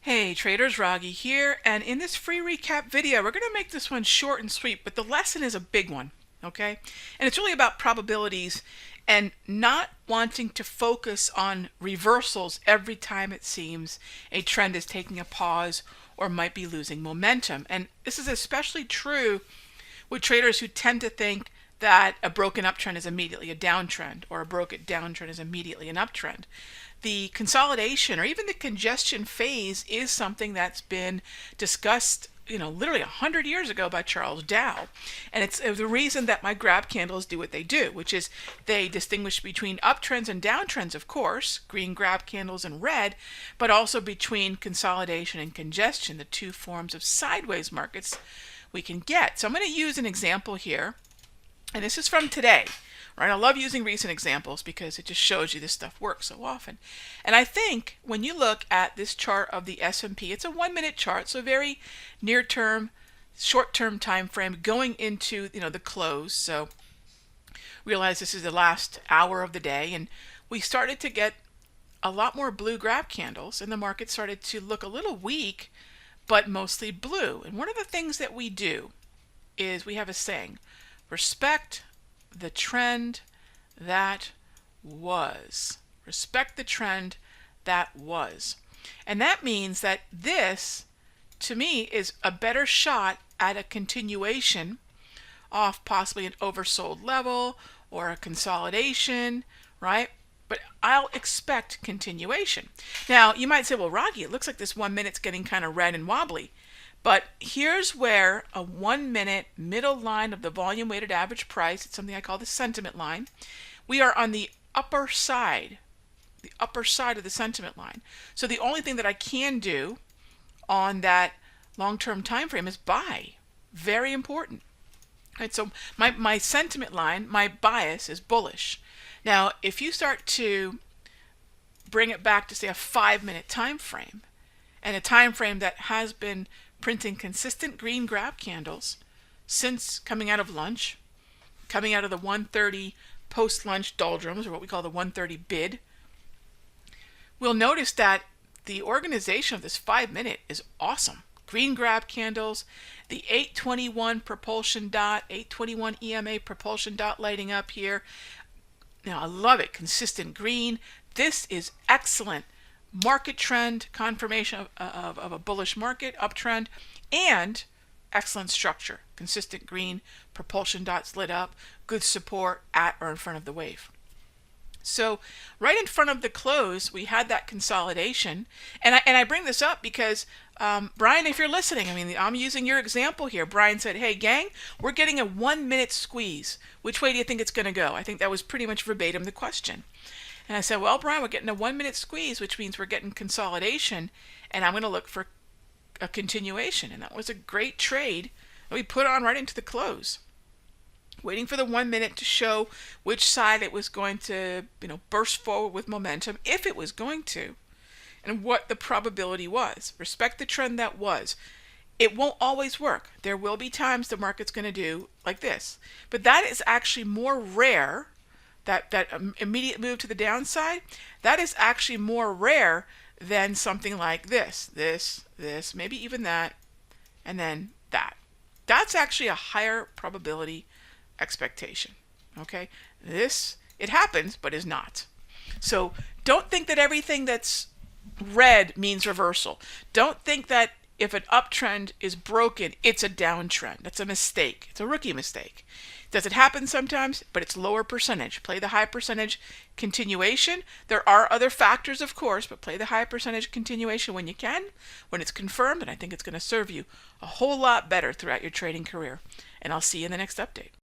Hey traders, Raghee here, and in this free recap video, we're going to make this one short and sweet, but the lesson is a big one, okay? And it's really about probabilities and not wanting to focus on reversals every time it seems a trend is taking a pause or might be losing momentum. And this is especially true with traders who tend to think that a broken uptrend is immediately a downtrend or a broken downtrend is immediately an uptrend. The consolidation or even the congestion phase is something that's been discussed, literally 100 years ago by Charles Darrell. And it's the reason that my grab candles do what they do, which is they distinguish between uptrends and downtrends, of course, green grab candles and red, but also between consolidation and congestion, the two forms of sideways markets we can get. So I'm going to use an example here, and this is from today. Right? I love using recent examples because it just shows you this stuff works so often. And I think when you look at this chart of the S&P, it's a 1-minute chart, so very near-term, short-term time frame going into the close. So realize this is the last hour of the day, and we started to get a lot more blue grab candles, and the market started to look a little weak, but mostly blue. And one of the things that we do is we have a saying: respect the trend that was. Respect the trend that was. And that means that this, to me, is a better shot at a continuation off possibly an oversold level or a consolidation, right? But I'll expect continuation. Now, you might say, well, Raghee, it looks like this 1 minute's getting kind of red and wobbly. But here's where a 1-minute middle line of the volume weighted average price, it's something I call the sentiment line. We are on the upper side of the sentiment line. So the only thing that I can do on that long-term time frame is buy. Very important. Right, so my sentiment line, my bias is bullish. Now, if you start to bring it back to, say, a 5-minute time frame, and a time frame that has been printing consistent green grab candles since coming out of lunch, coming out of the 1:30 post-lunch doldrums, or what we call the 1:30 bid, we'll notice that the organization of this 5-minute is awesome. Green grab candles, the 821 propulsion dot, 821 EMA propulsion dot lighting up here. Now, I love it. Consistent green. This is excellent market trend confirmation of a bullish market uptrend, and excellent structure. Consistent green, propulsion dots lit up, good support at or in front of the wave. So right in front of the close, we had that consolidation. And I bring this up because, Brian, if you're listening, I'm using your example here. Brian said, hey, gang, we're getting a 1-minute squeeze. Which way do you think it's going to go? I think that was pretty much verbatim the question. And I said, well, Brian, we're getting a 1-minute squeeze, which means we're getting consolidation, and I'm going to look for a continuation. And that was a great trade that we put on right into the close, waiting for the 1 minute to show which side it was going to, burst forward with momentum, if it was going to, and what the probability was. Respect the trend that was. It won't always work. There will be times the market's going to do like this, but that is actually more rare. That immediate move to the downside, that is actually more rare than something like this, maybe even that, and then that. That's actually a higher probability expectation. Okay, it happens, but is not. So don't think that everything that's red means reversal. Don't think that if an uptrend is broken, it's a downtrend. That's a mistake. It's a rookie mistake. Does it happen sometimes? But it's lower percentage. Play the high percentage continuation. There are other factors, of course, but play the high percentage continuation when you can, when it's confirmed, and I think it's going to serve you a whole lot better throughout your trading career. And I'll see you in the next update.